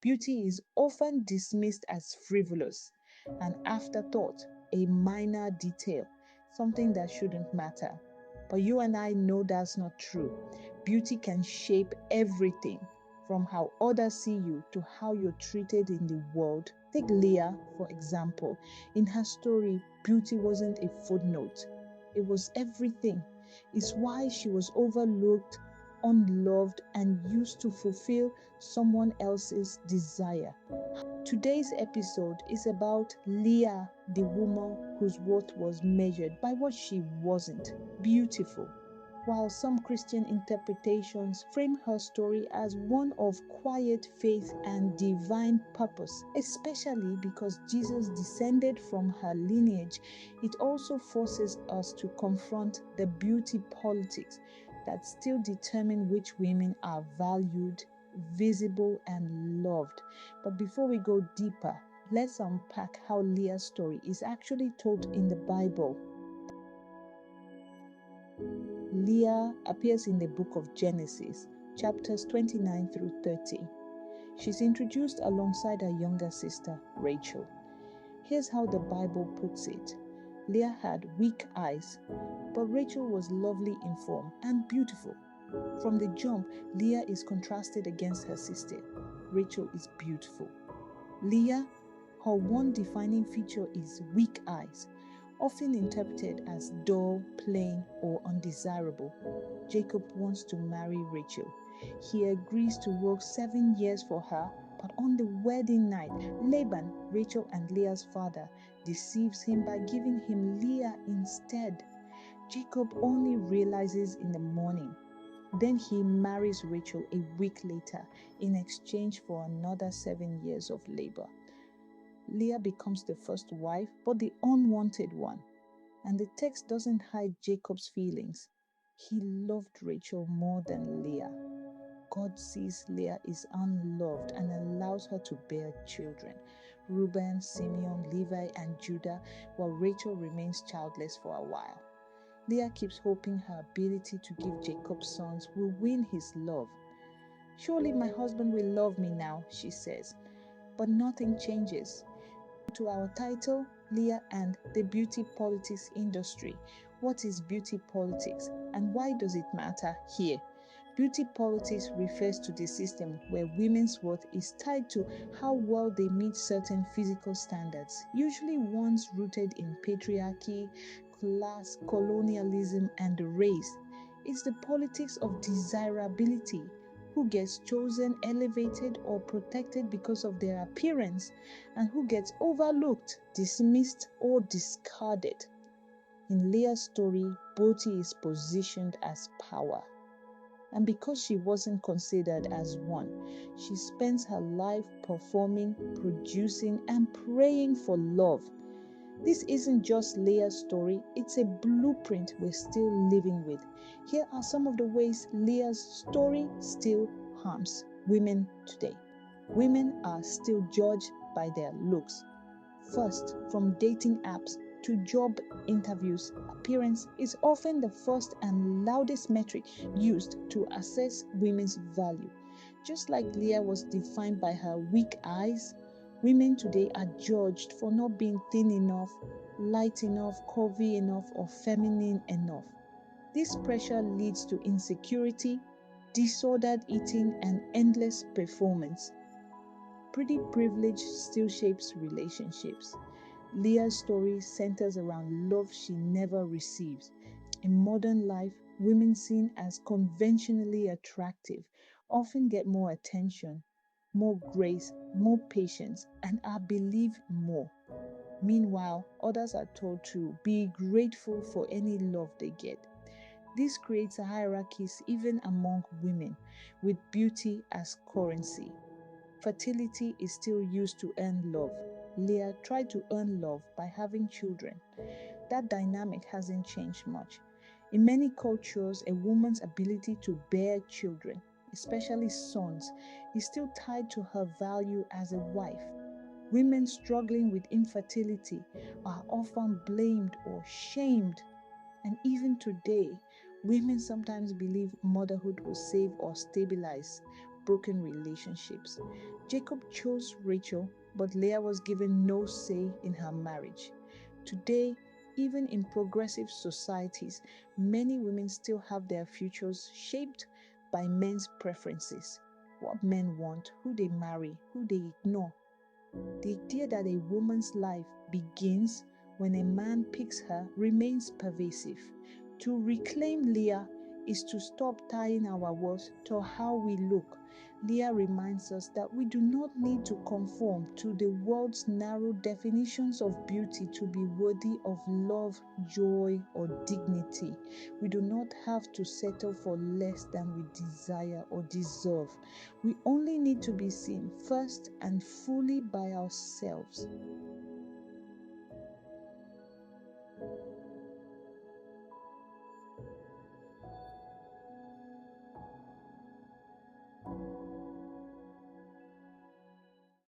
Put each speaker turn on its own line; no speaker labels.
Beauty is often dismissed as frivolous, an afterthought, a minor detail, something that shouldn't matter. But you and I know that's not true. Beauty can shape everything from how others see you to how you're treated in the world. Take Leah, for example. In her story, beauty wasn't a footnote, it was everything. It's why she was overlooked, unloved, and used to fulfill someone else's desire. Today's episode is about Leah, the woman whose worth was measured by what she wasn't, beautiful. While some Christian interpretations frame her story as one of quiet faith and divine purpose, especially because Jesus descended from her lineage, it also forces us to confront the beauty politics that still determine which women are valued, visible, and loved. But before we go deeper, let's unpack how Leah's story is actually told in the Bible. Leah appears in the book of Genesis, chapters 29 through 30. She's introduced alongside her younger sister, Rachel. Here's how the Bible puts it. Leah had weak eyes, but Rachel was lovely in form and beautiful. From the jump, Leah is contrasted against her sister. Rachel is beautiful. Leah, her one defining feature is weak eyes, often interpreted as dull, plain, or undesirable. Jacob wants to marry Rachel. He agrees to work 7 years for her, but on the wedding night, Laban, Rachel and Leah's father, deceives him by giving him Leah instead. Jacob only realizes in the morning. Then he marries Rachel a week later in exchange for another 7 years of labor. Leah becomes the first wife, but the unwanted one. And the text doesn't hide Jacob's feelings. He loved Rachel more than Leah. God sees Leah is unloved and allows her to bear children, Reuben, Simeon, Levi, and Judah, while Rachel remains childless for a while. Leah keeps hoping her ability to give Jacob sons will win his love. Surely my husband will love me now, she says. But nothing changes. To our title, Leah and the Beauty Politics Industry. What is beauty politics and why does it matter here? Beauty politics refers to the system where women's worth is tied to how well they meet certain physical standards, usually ones rooted in patriarchy, class, colonialism, and race. It's the politics of desirability. Who gets chosen, elevated, or protected because of their appearance, and who gets overlooked, dismissed, or discarded. In Leah's story, beauty is positioned as power. And because she wasn't considered as one, she spends her life performing, producing, and praying for love. This isn't just Leah's story, it's a blueprint we're still living with. Here are some of the ways Leah's story still harms women today. Women are still judged by their looks. First, from dating apps to job interviews, appearance is often the first and loudest metric used to assess women's value. Just like Leah was defined by her weak eyes, women today are judged for not being thin enough, light enough, curvy enough, or feminine enough. This pressure leads to insecurity, disordered eating, and endless performance. Pretty privilege still shapes relationships. Leah's story centers around love she never receives. In modern life, women seen as conventionally attractive often get more attention, more grace, more patience, and are believed more. Meanwhile, others are told to be grateful for any love they get. This creates hierarchies even among women, with beauty as currency. Fertility is still used to earn love. Leah tried to earn love by having children. That dynamic hasn't changed much. In many cultures, a woman's ability to bear children, especially sons, is still tied to her value as a wife. Women struggling with infertility are often blamed or shamed. And even today, women sometimes believe motherhood will save or stabilize broken relationships. Jacob chose Rachel, but Leah was given no say in her marriage. Today, even in progressive societies, many women still have their futures shaped by men's preferences. What men want, who they marry, who they ignore. The idea that a woman's life begins when a man picks her remains pervasive. To reclaim Leah is to stop tying our worth to how we look. Leah reminds us that we do not need to conform to the world's narrow definitions of beauty to be worthy of love, joy, or dignity. We do not have to settle for less than we desire or deserve. We only need to be seen first and fully by ourselves.